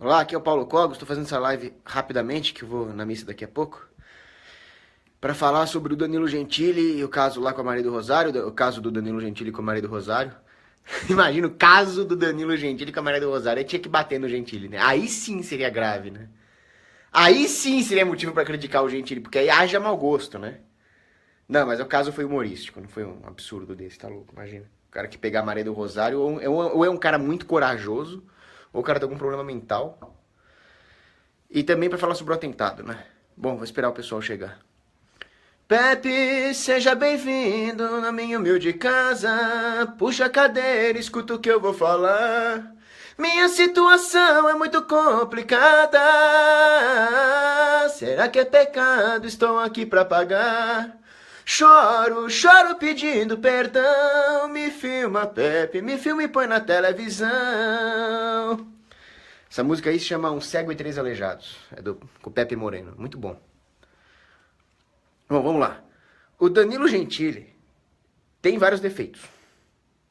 Olá, aqui é o Paulo Cogos, estou fazendo essa live rapidamente, que eu vou na missa daqui a pouco, para falar sobre o Danilo Gentili e o caso lá com a Maria do Rosário, o caso do Danilo Gentili com a Maria do Rosário. Imagina o caso do Danilo Gentili com a Maria do Rosário, ele tinha que bater no Gentili, né? Aí sim seria grave, né? Aí sim seria motivo para criticar o Gentili, porque aí haja mau gosto, né? Não, mas o caso foi humorístico, não foi um absurdo desse, tá louco, imagina. O cara que pegar a Maria do Rosário ou é um cara muito corajoso, ou o cara tem algum problema mental. E também para falar sobre o atentado, né? Bom, vou esperar o pessoal chegar. Pepe, seja bem-vindo na minha humilde casa. Puxa a cadeira, escuta o que eu vou falar. Minha situação é muito complicada. Será que é pecado? Estou aqui pra pagar. Choro, choro pedindo perdão. Me filma, Pepe, me filma e põe na televisão. Essa música aí se chama Um Cego e Três Aleijados. É com o Pepe Moreno. Muito bom. Bom, vamos lá. O Danilo Gentili tem vários defeitos.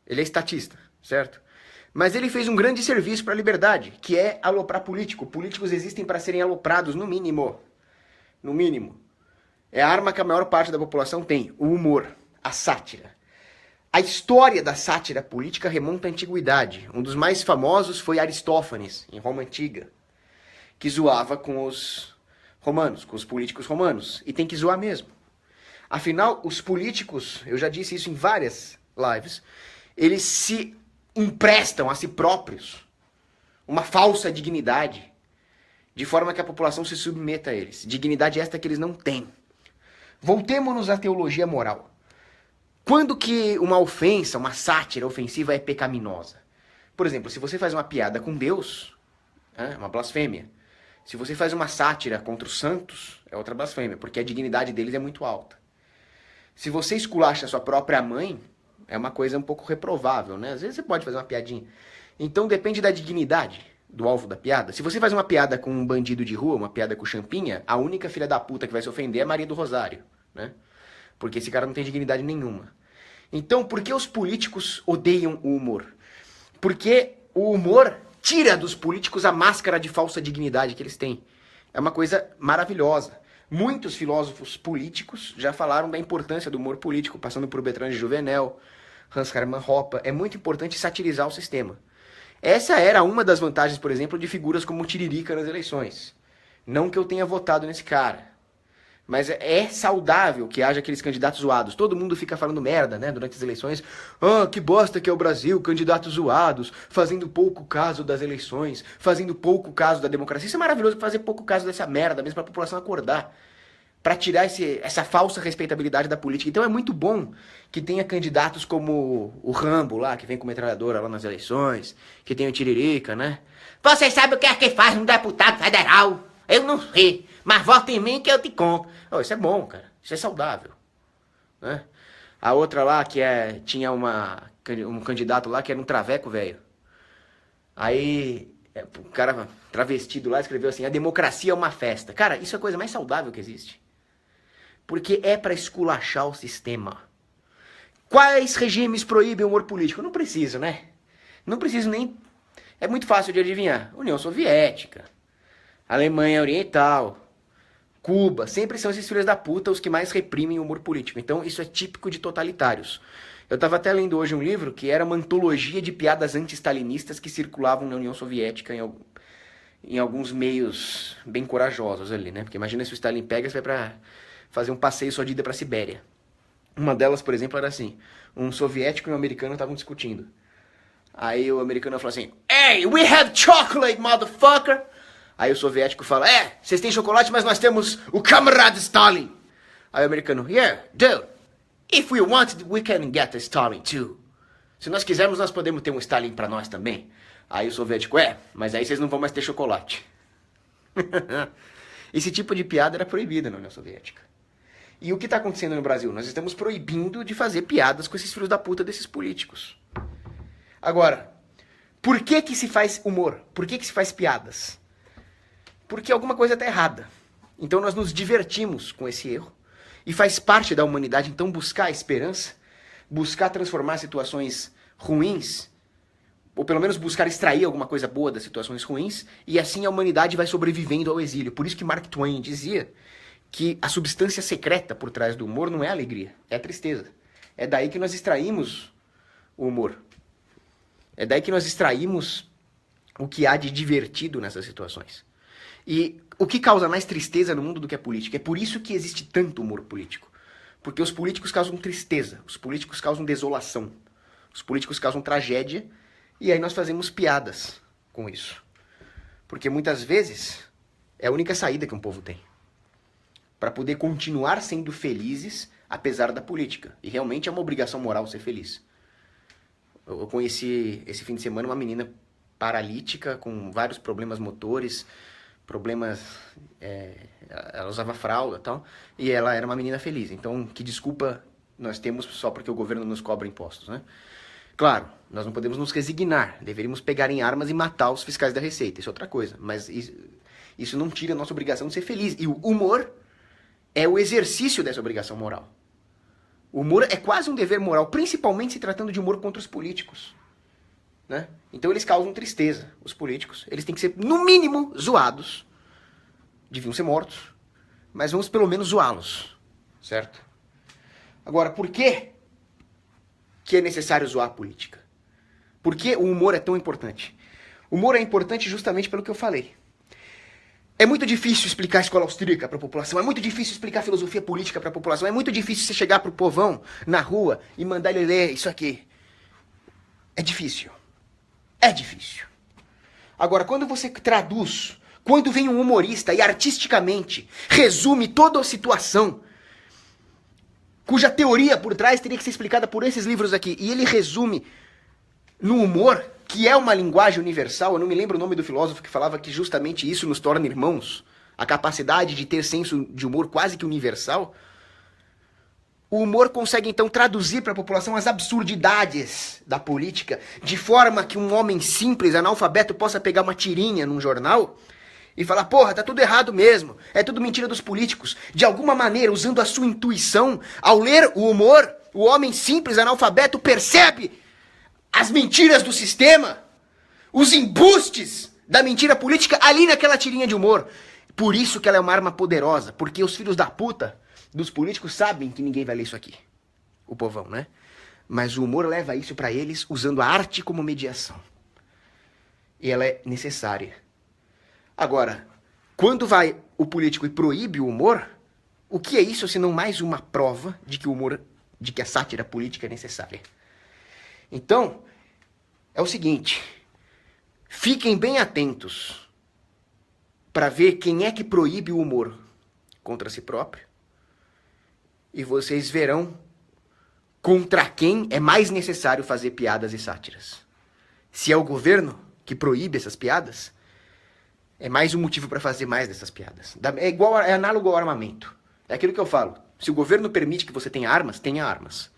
Ele é estatista, certo? Mas ele fez um grande serviço para a liberdade, que é aloprar político. Políticos existem para serem aloprados, no mínimo. No mínimo. É a arma que a maior parte da população tem. O humor. A sátira. A história da sátira política remonta à antiguidade. Um dos mais famosos foi Aristófanes, em Roma Antiga, que zoava com os romanos, com os políticos romanos. E tem que zoar mesmo. Afinal, os políticos, eu já disse isso em várias lives, eles se emprestam a si próprios uma falsa dignidade, de forma que a população se submeta a eles. Dignidade esta que eles não têm. Voltemos-nos à teologia moral. Quando que uma ofensa, uma sátira ofensiva é pecaminosa? Por exemplo, se você faz uma piada com Deus, é uma blasfêmia. Se você faz uma sátira contra os santos, é outra blasfêmia, porque a dignidade deles é muito alta. Se você esculacha a sua própria mãe, é uma coisa um pouco reprovável, né? Às vezes você pode fazer uma piadinha. Então depende da dignidade do alvo da piada. Se você faz uma piada com um bandido de rua, uma piada com champinha, a única filha da puta que vai se ofender é Maria do Rosário, né? Porque esse cara não tem dignidade nenhuma. Então, por que os políticos odeiam o humor? Porque o humor tira dos políticos a máscara de falsa dignidade que eles têm. É uma coisa maravilhosa. Muitos filósofos políticos já falaram da importância do humor político, passando por Bertrand de Juvenel, Hans Hermann Hoppe. É muito importante satirizar o sistema. Essa era uma das vantagens, por exemplo, de figuras como o Tiririca nas eleições. Não que eu tenha votado nesse cara. Mas é saudável que haja aqueles candidatos zoados. Todo mundo fica falando merda, né, durante as eleições. Ah, que bosta que é o Brasil, candidatos zoados, fazendo pouco caso das eleições, fazendo pouco caso da democracia. Isso é maravilhoso, fazer pouco caso dessa merda, mesmo para a população acordar. Para tirar essa falsa respeitabilidade da política. Então é muito bom que tenha candidatos como o Rambo lá, que vem com metralhadora lá nas eleições, que tem o Tiririca, né? Vocês sabem o que é que faz um deputado federal? Eu não sei, mas vota em mim que eu te conto. Oh, isso é bom, cara. Isso é saudável. Né? A outra lá, tinha um candidato lá que era um traveco, velho. Aí, o cara travestido lá escreveu assim, a democracia é uma festa. Cara, isso é a coisa mais saudável que existe. Porque é pra esculachar o sistema. Quais regimes proíbem o humor político? Não preciso, né? Não preciso nem... É muito fácil de adivinhar. União Soviética, Alemanha Oriental, Cuba, sempre são esses filhos da puta os que mais reprimem o humor político. Então isso é típico de totalitários. Eu estava até lendo hoje um livro que era uma antologia de piadas anti-stalinistas que circulavam na União Soviética em alguns meios bem corajosos ali, né? Porque imagina se o Stalin pega e vai pra fazer um passeio só de ida pra Sibéria. Uma delas, por exemplo, era assim, um soviético e um americano estavam discutindo. Aí o americano falou assim, "Hey, we have chocolate, motherfucker!" Aí o soviético fala, vocês têm chocolate, mas nós temos o camarada Stalin. Aí o americano, yeah, dude, if we wanted, we can get a Stalin too. Se nós quisermos, nós podemos ter um Stalin pra nós também. Aí o soviético, mas aí vocês não vão mais ter chocolate. Esse tipo de piada era proibida na União Soviética. E o que está acontecendo no Brasil? Nós estamos proibindo de fazer piadas com esses filhos da puta desses políticos. Agora, por que que se faz humor? Por que que se faz piadas? Porque alguma coisa está errada. Então nós nos divertimos com esse erro. E faz parte da humanidade, então, buscar a esperança, buscar transformar situações ruins ou pelo menos buscar extrair alguma coisa boa das situações ruins, e assim a humanidade vai sobrevivendo ao exílio. Por isso que Mark Twain dizia que a substância secreta por trás do humor não é a alegria, é a tristeza. É daí que nós extraímos o humor. É daí que nós extraímos o que há de divertido nessas situações. E o que causa mais tristeza no mundo do que a política? É por isso que existe tanto humor político. Porque os políticos causam tristeza, os políticos causam desolação, os políticos causam tragédia, e aí nós fazemos piadas com isso. Porque muitas vezes é a única saída que um povo tem para poder continuar sendo felizes apesar da política. E realmente é uma obrigação moral ser feliz. Eu conheci esse fim de semana uma menina paralítica com vários problemas motores, problemas... ela usava fralda e tal, e ela era uma menina feliz. Então, que desculpa nós temos só porque o governo nos cobra impostos, né? Claro, nós não podemos nos resignar, deveríamos pegar em armas e matar os fiscais da Receita, isso é outra coisa, mas isso não tira a nossa obrigação de ser feliz. E o humor é o exercício dessa obrigação moral. O humor é quase um dever moral, principalmente se tratando de humor contra os políticos, né? Então eles causam tristeza, os políticos. Eles têm que ser, no mínimo, zoados. Deviam ser mortos, mas vamos pelo menos zoá-los, certo? Agora, por que é necessário zoar a política? Por que o humor é tão importante? O humor é importante justamente pelo que eu falei. É muito difícil explicar a escola austríaca para a população, é muito difícil explicar filosofia política para a população, é muito difícil você chegar para o povão na rua e mandar ele ler isso aqui. É difícil. É difícil. Agora, quando você traduz, quando vem um humorista e artisticamente resume toda a situação, cuja teoria por trás teria que ser explicada por esses livros aqui, e ele resume no humor, que é uma linguagem universal, eu não me lembro o nome do filósofo que falava que justamente isso nos torna irmãos, a capacidade de ter senso de humor quase que universal. O humor consegue então traduzir para a população as absurdidades da política, de forma que um homem simples, analfabeto, possa pegar uma tirinha num jornal e falar, porra, tá tudo errado mesmo, é tudo mentira dos políticos. De alguma maneira, usando a sua intuição, ao ler o humor, o homem simples, analfabeto, percebe as mentiras do sistema, os embustes da mentira política ali naquela tirinha de humor. Por isso que ela é uma arma poderosa, porque os filhos da puta dos políticos sabem que ninguém vai ler isso aqui. O povão, né? Mas o humor leva isso pra eles usando a arte como mediação. E ela é necessária. Agora, quando vai o político e proíbe o humor, o que é isso senão mais uma prova de que o humor, de que a sátira política é necessária? Então, é o seguinte, fiquem bem atentos para ver quem é que proíbe o humor contra si próprio, e vocês verão contra quem é mais necessário fazer piadas e sátiras. Se é o governo que proíbe essas piadas, é mais um motivo para fazer mais dessas piadas. É análogo ao armamento. É aquilo que eu falo. Se o governo permite que você tenha armas, tenha armas.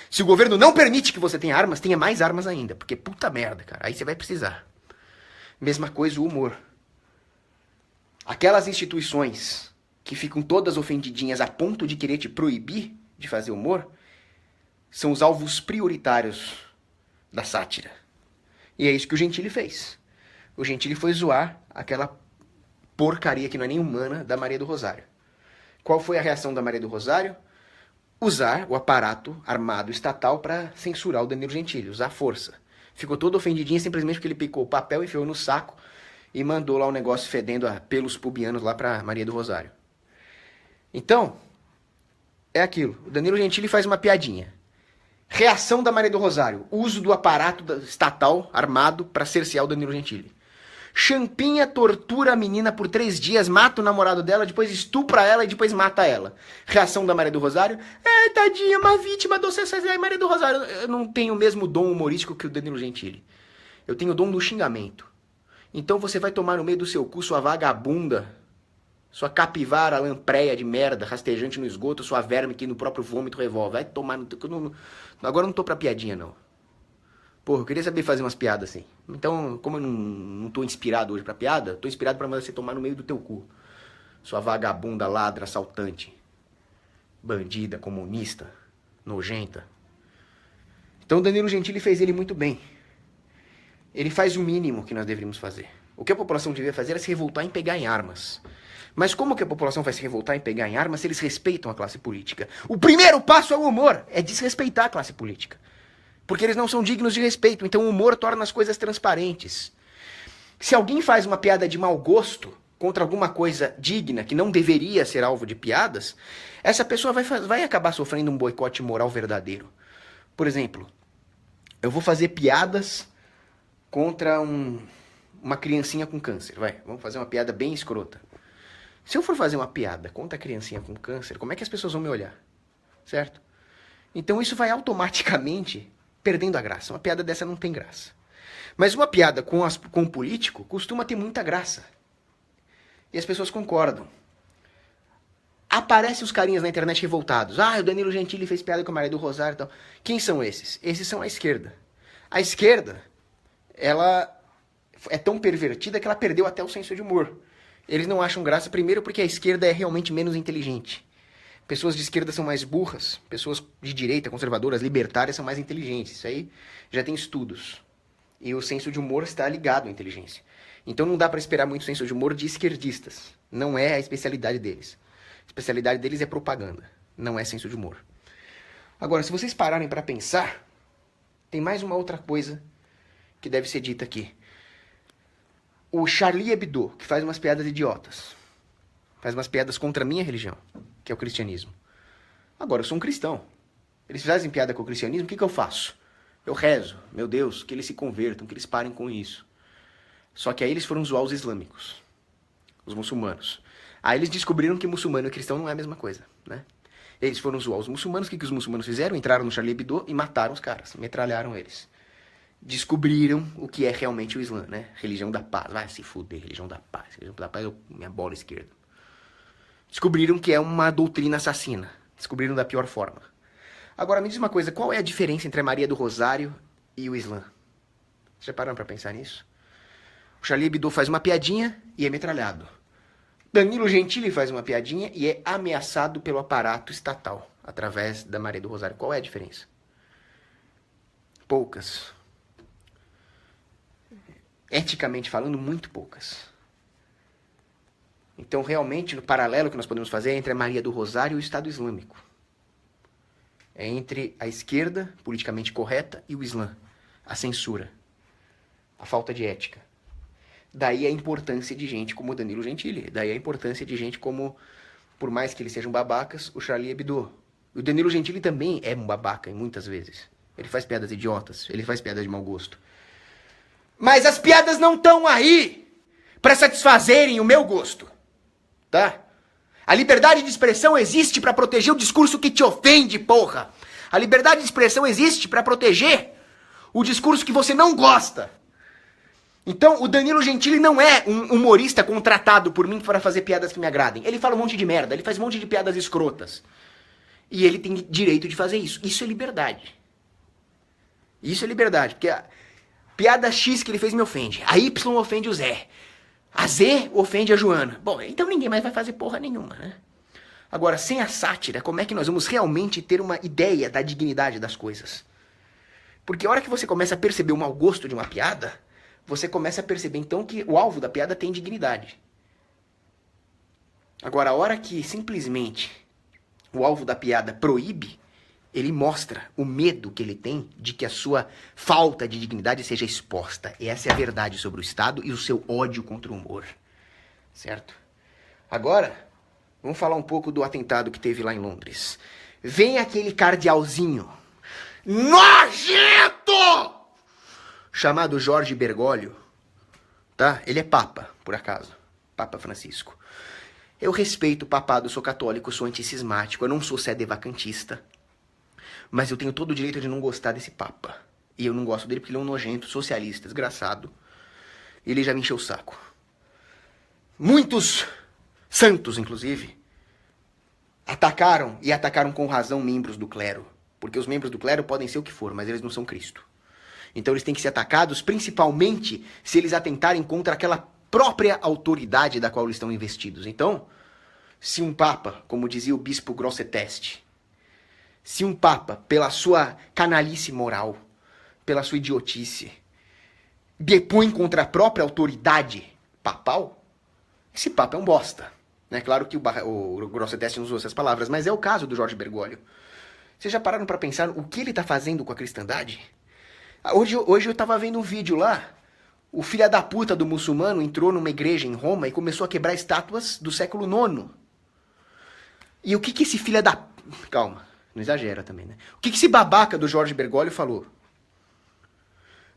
Se o governo não permite que você tenha armas, tenha mais armas ainda. Porque puta merda, cara. Aí você vai precisar. Mesma coisa o humor. Aquelas instituições que ficam todas ofendidinhas a ponto de querer te proibir de fazer humor, são os alvos prioritários da sátira. E é isso que o Gentili fez. O Gentili foi zoar aquela porcaria que não é nem humana da Maria do Rosário. Qual foi a reação da Maria do Rosário? Usar o aparato armado estatal para censurar o Danilo Gentili, usar a força. Ficou todo ofendidinho simplesmente porque ele picou o papel, enfiou no saco e mandou lá um negócio fedendo a pelos pubianos lá para Maria do Rosário. Então, é aquilo. O Danilo Gentili faz uma piadinha. Reação da Maria do Rosário. Uso do aparato estatal armado para cercear o Danilo Gentili. Champinha tortura a menina por 3 dias, mata o namorado dela, depois estupra ela e depois mata ela. Reação da Maria do Rosário. Tadinha, uma vítima do CCZ. Maria do Rosário, eu não tenho o mesmo dom humorístico que o Danilo Gentili. Eu tenho o dom do xingamento. Então você vai tomar no meio do seu cu, sua vagabunda, sua capivara lampreia de merda, rastejante no esgoto, sua verme que no próprio vômito revolve. Vai tomar no... Agora eu não tô pra piadinha, não. Porra, eu queria saber fazer umas piadas assim. Então, como eu não tô inspirado hoje pra piada, tô inspirado pra mandar você tomar no meio do teu cu. Sua vagabunda, ladra, assaltante, bandida, comunista, nojenta. Então o Danilo Gentili fez ele muito bem. ele faz o mínimo que nós deveríamos fazer. O que a população devia fazer era se revoltar em pegar em armas. Mas como que a população vai se revoltar em pegar em armas se eles respeitam a classe política? O primeiro passo é o humor, é desrespeitar a classe política. Porque eles não são dignos de respeito, então o humor torna as coisas transparentes. Se alguém faz uma piada de mau gosto contra alguma coisa digna, que não deveria ser alvo de piadas, essa pessoa vai acabar sofrendo um boicote moral verdadeiro. Por exemplo, eu vou fazer piadas contra uma criancinha com câncer, vamos fazer uma piada bem escrota. Se eu for fazer uma piada contra a criancinha com câncer, como é que as pessoas vão me olhar? Certo? Então isso vai automaticamente perdendo a graça. Uma piada dessa não tem graça. Mas uma piada com um político costuma ter muita graça. E as pessoas concordam. Aparecem os carinhas na internet revoltados. O Danilo Gentili fez piada com a Maria do Rosário e tal. Quem são esses? Esses são a esquerda. A esquerda, ela é tão pervertida que ela perdeu até o senso de humor. Eles não acham graça, primeiro porque a esquerda é realmente menos inteligente. Pessoas de esquerda são mais burras, pessoas de direita, conservadoras, libertárias são mais inteligentes. Isso aí já tem estudos. E o senso de humor está ligado à inteligência. Então não dá para esperar muito senso de humor de esquerdistas. Não é a especialidade deles. A especialidade deles é propaganda, não é senso de humor. Agora, se vocês pararem para pensar, tem mais uma outra coisa que deve ser dita aqui. O Charlie Hebdo, que faz umas piadas idiotas, faz umas piadas contra a minha religião, que é o cristianismo. Agora, eu sou um cristão. Eles fazem piada com o cristianismo, o que eu faço? Eu rezo, meu Deus, que eles se convertam, que eles parem com isso. Só que aí eles foram zoar os islâmicos, os muçulmanos. Aí eles descobriram que muçulmano e cristão não é a mesma coisa, né? Eles foram zoar os muçulmanos, o que os muçulmanos fizeram? Entraram no Charlie Hebdo e mataram os caras, metralharam eles. Descobriram o que é realmente o Islã, né? Religião da paz. Vai se fuder, religião da paz. Religião da paz é minha bola esquerda. Descobriram que é uma doutrina assassina. Descobriram da pior forma. Agora, me diz uma coisa, qual é a diferença entre a Maria do Rosário e o Islã? Vocês já pararam pra pensar nisso? O Charlie Hebdo faz uma piadinha e é metralhado. Danilo Gentili faz uma piadinha e é ameaçado pelo aparato estatal, através da Maria do Rosário. Qual é a diferença? Poucas. Eticamente falando, muito poucas. Então, realmente, no paralelo que nós podemos fazer é entre a Maria do Rosário e o Estado Islâmico. É entre a esquerda, politicamente correta, e o Islã. A censura. A falta de ética. Daí a importância de gente como o Danilo Gentili. Daí a importância de gente como, por mais que eles sejam babacas, o Charlie Hebdo. O Danilo Gentili também é um babaca, muitas vezes. Ele faz piadas idiotas, ele faz piadas de mau gosto. Mas as piadas não estão aí para satisfazerem o meu gosto, tá? A liberdade de expressão existe para proteger o discurso que te ofende, porra. A liberdade de expressão existe para proteger o discurso que você não gosta. Então, o Danilo Gentili não é um humorista contratado por mim para fazer piadas que me agradem. Ele fala um monte de merda, ele faz um monte de piadas escrotas. E ele tem direito de fazer isso. Isso é liberdade. Isso é liberdade, porque a piada X que ele fez me ofende. A Y ofende o Zé. A Z ofende a Joana. Bom, então ninguém mais vai fazer porra nenhuma, né? Agora, sem a sátira, como é que nós vamos realmente ter uma ideia da dignidade das coisas? Porque a hora que você começa a perceber o mau gosto de uma piada, você começa a perceber então que o alvo da piada tem dignidade. Agora, a hora que simplesmente o alvo da piada proíbe, ele mostra o medo que ele tem de que a sua falta de dignidade seja exposta. E essa é a verdade sobre o Estado e o seu ódio contra o humor. Certo? Agora, vamos falar um pouco do atentado que teve lá em Londres. Vem aquele cardealzinho nojento chamado Jorge Bergoglio, tá? Ele é papa, por acaso. Papa Francisco. Eu respeito o papado, sou católico, sou antiscismático, eu não sou sedevacantista. Mas eu tenho todo o direito de não gostar desse papa. E eu não gosto dele porque ele é um nojento, socialista, desgraçado. Ele já me encheu o saco. Muitos santos, inclusive, atacaram, e atacaram com razão, membros do clero. Porque os membros do clero podem ser o que for, mas eles não são Cristo. Então eles têm que ser atacados, principalmente se eles atentarem contra aquela própria autoridade da qual eles estão investidos. Então, se um papa, como dizia o bispo Grosseteste, se um papa, pela sua canalice moral, pela sua idiotice, depõe contra a própria autoridade papal, esse papo é um bosta. É claro que o Grosseteste não usou essas palavras, mas é o caso do Jorge Bergoglio. Vocês já pararam para pensar o que ele está fazendo com a cristandade? Hoje eu estava vendo um vídeo lá. O filho da puta do muçulmano entrou numa igreja em Roma e começou a quebrar estátuas do século IX. E o que esse filho da... Calma, não exagera também, né? O que esse babaca do Jorge Bergoglio falou?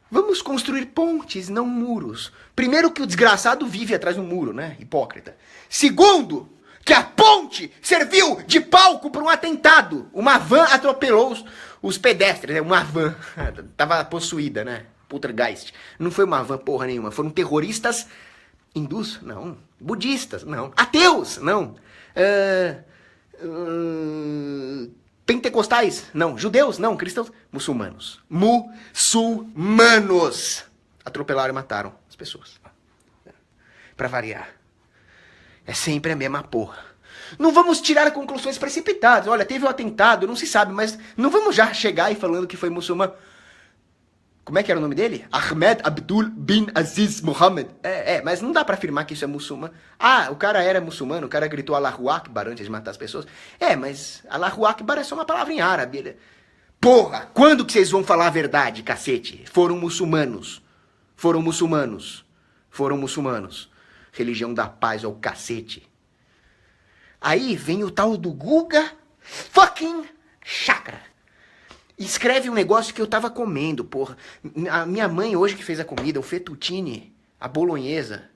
Vamos construir pontes, não muros. Primeiro que o desgraçado vive atrás do muro, né? Hipócrita. Segundo, que a ponte serviu de palco para um atentado. Uma van atropelou os pedestres, né? Uma van. Tava possuída, né? Poltergeist. Não foi uma van porra nenhuma. Foram terroristas hindus? Não. Budistas? Não. Ateus? Não. Pentecostais? Não. Judeus? Não. Cristãos? Muçulmanos. Muçulmanos! Atropelaram e mataram as pessoas. Pra variar. É sempre a mesma porra. Não vamos tirar conclusões precipitadas. Olha, teve um atentado, não se sabe, mas não vamos já chegar aí falando que foi muçulmano. Como é que era o nome dele? Ahmed Abdul bin Aziz Mohammed. Mas não dá pra afirmar que isso é muçulmano. Ah, o cara era muçulmano, o cara gritou Allahu Akbar antes de matar as pessoas. Mas Allahu Akbar é só uma palavra em árabe. Porra, quando que vocês vão falar a verdade, cacete? Foram muçulmanos. Foram muçulmanos. Foram muçulmanos. Religião da paz é o cacete. Aí vem o tal do Guga fucking Chakra. Escreve um negócio que eu tava comendo, porra. A minha mãe hoje que fez a comida, o fettuccine, a bolonhesa.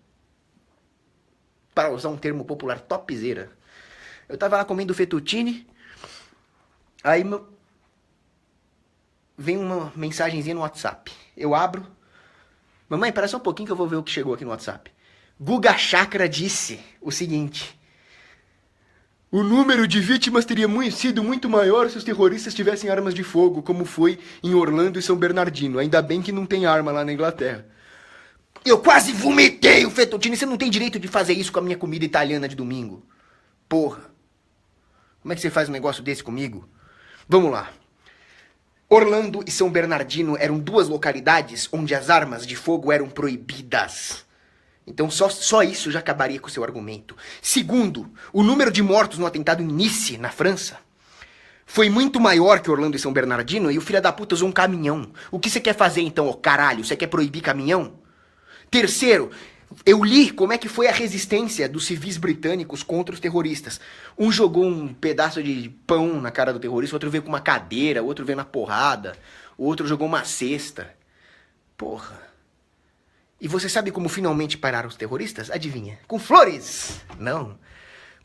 Para usar um termo popular, topzera. Eu tava lá comendo o fettuccine. Aí vem uma mensagenzinha no WhatsApp. Eu abro. Mamãe, espera só um pouquinho que eu vou ver o que chegou aqui no WhatsApp. Guga Chakra disse o seguinte: o número de vítimas teria sido muito maior se os terroristas tivessem armas de fogo, como foi em Orlando e São Bernardino. Ainda bem que não tem arma lá na Inglaterra. Eu quase vomitei o fettuccine. Você não tem direito de fazer isso com a minha comida italiana de domingo. Porra. Como é que você faz um negócio desse comigo? Vamos lá. Orlando e São Bernardino eram duas localidades onde as armas de fogo eram proibidas. Então só isso já acabaria com o seu argumento. Segundo, o número de mortos no atentado em Nice, na França, foi muito maior que Orlando e São Bernardino e o filho da puta usou um caminhão. O que você quer fazer então, ô caralho? Você quer proibir caminhão? Terceiro, eu li como é que foi a resistência dos civis britânicos contra os terroristas. Um jogou um pedaço de pão na cara do terrorista, outro veio com uma cadeira, outro veio na porrada, outro jogou uma cesta. Porra. E você sabe como finalmente pararam os terroristas? Adivinha? Com flores! Não.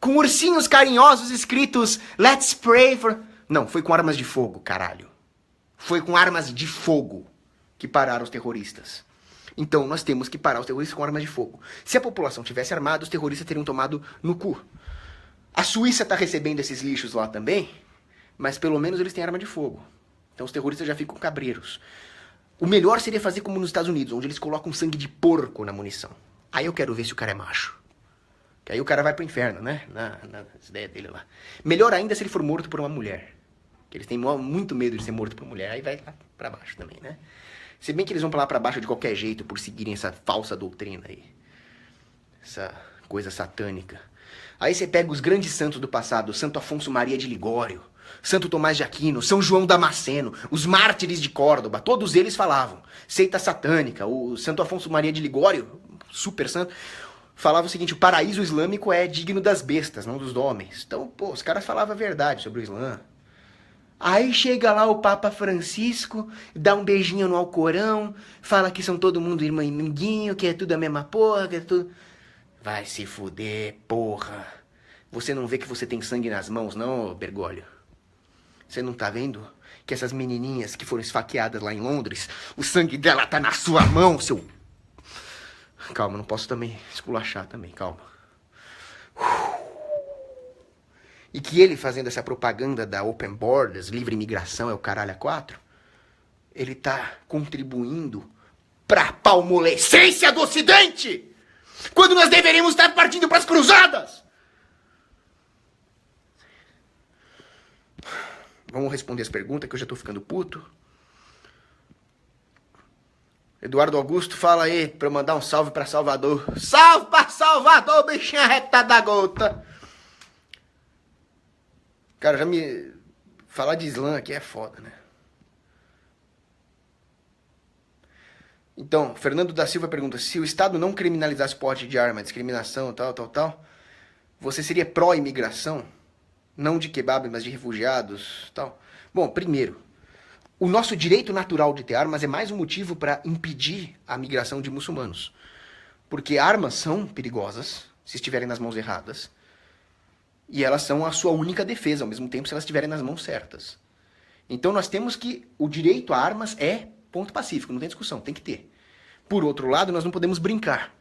Com ursinhos carinhosos escritos Let's pray for... Não, foi com armas de fogo, caralho. Foi com armas de fogo que pararam os terroristas. Então nós temos que parar os terroristas com armas de fogo. Se a população tivesse armada, os terroristas teriam tomado no cu. A Suíça tá recebendo esses lixos lá também, mas pelo menos eles têm arma de fogo. Então os terroristas já ficam cabreiros. O melhor seria fazer como nos Estados Unidos, onde eles colocam sangue de porco na munição. Aí eu quero ver se o cara é macho. Que aí o cara vai pro inferno, né? Nas ideias dele lá. Melhor ainda se ele for morto por uma mulher. Que eles têm muito medo de ser morto por mulher. Aí vai lá pra baixo também, né? Se bem que eles vão pra lá pra baixo de qualquer jeito por seguirem essa falsa doutrina aí. Essa coisa satânica. Aí você pega os grandes santos do passado. Santo Afonso Maria de Ligório, Santo Tomás de Aquino, São João Damasceno, os mártires de Córdoba, todos eles falavam. Seita satânica, o Santo Afonso Maria de Ligório, super santo, falava o seguinte: o paraíso islâmico é digno das bestas, não dos homens. Então, pô, os caras falavam a verdade sobre o Islã. Aí chega lá o Papa Francisco, dá um beijinho no Alcorão, fala que são todo mundo irmão e amiguinho, que é tudo a mesma porra, que é tudo... Vai se fuder, porra. Você não vê que você tem sangue nas mãos, não, Bergoglio? Você não tá vendo que essas menininhas que foram esfaqueadas lá em Londres, o sangue dela tá na sua mão, seu... Calma, não posso também esculachar também, calma. E que ele fazendo essa propaganda da Open Borders, livre imigração, é o caralho a quatro, ele tá contribuindo pra palmolescência do Ocidente, quando nós deveríamos estar partindo pras cruzadas. Vamos responder as perguntas que eu já tô ficando puto. Eduardo Augusto, fala aí pra eu mandar um salve pra Salvador. Salve pra Salvador, bichinha reta da gota. Cara, já me... Falar de Islã aqui é foda, né? Então, Fernando da Silva pergunta, se o Estado não criminalizasse porte de arma, discriminação, tal, você seria pró-imigração? Não de kebab, mas de refugiados, tal? Bom, primeiro, o nosso direito natural de ter armas é mais um motivo para impedir a migração de muçulmanos. Porque armas são perigosas, se estiverem nas mãos erradas, e elas são a sua única defesa, ao mesmo tempo, se elas estiverem nas mãos certas. Então nós temos que... O direito a armas é ponto pacífico, não tem discussão, tem que ter. Por outro lado, nós não podemos brincar.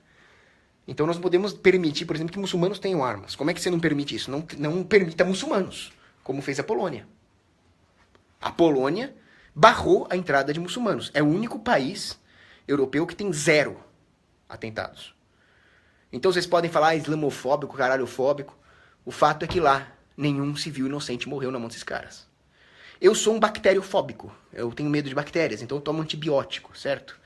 Então nós não podemos permitir, por exemplo, que muçulmanos tenham armas. Como é que você não permite isso? Não permita muçulmanos, como fez a Polônia. A Polônia barrou a entrada de muçulmanos. É o único país europeu que tem 0 atentados. Então vocês podem falar islamofóbico, caralhofóbico. O fato é que lá nenhum civil inocente morreu na mão desses caras. Eu sou um bacteriofóbico. Eu tenho medo de bactérias, então eu tomo antibiótico, certo?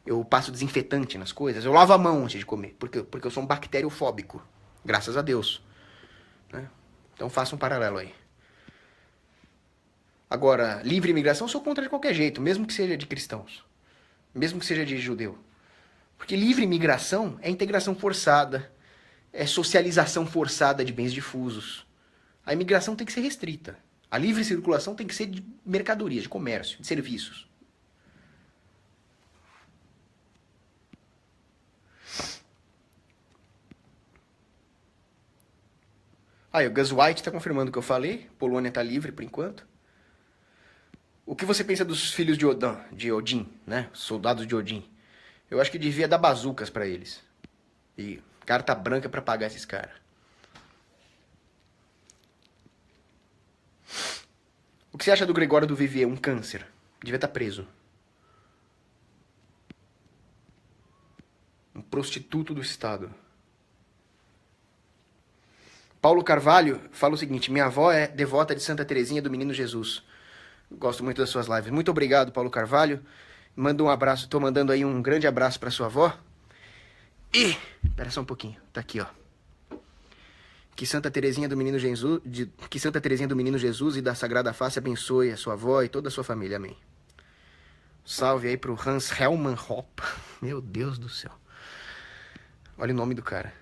Eu passo desinfetante nas coisas. Eu lavo a mão antes de comer, porque eu sou um bacteriofóbico. Graças a Deus. Né? Então faça um paralelo aí. Agora, livre imigração eu sou contra de qualquer jeito, mesmo que seja de cristãos. Mesmo que seja de judeu. Porque livre imigração é integração forçada, é socialização forçada de bens difusos. A imigração tem que ser restrita. A livre circulação tem que ser de mercadorias, de comércio, de serviços. Aí, o Gus White está confirmando o que eu falei. Polônia está livre por enquanto. O que você pensa dos filhos de Odin, né? Soldados de Odin. Eu acho que devia dar bazucas pra eles. E carta branca pra pagar esses caras. O que você acha do Gregório do Vivier? Um câncer. Devia estar preso. Um prostituto do Estado. Paulo Carvalho fala o seguinte: minha avó é devota de Santa Teresinha do Menino Jesus. Gosto muito das suas lives. Muito obrigado, Paulo Carvalho. Manda um abraço. Tô mandando aí um grande abraço pra sua avó. E... Espera só um pouquinho. Tá aqui, ó. Que Santa Teresinha do Menino Jesus... Que Santa Teresinha do Menino Jesus e da Sagrada Face abençoe a sua avó e toda a sua família. Amém. Salve aí pro Hans Hellmann Hoppe. Meu Deus do céu. Olha o nome do cara.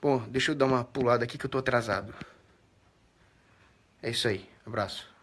Bom, deixa eu dar uma pulada aqui que eu tô atrasado. É isso aí. Abraço.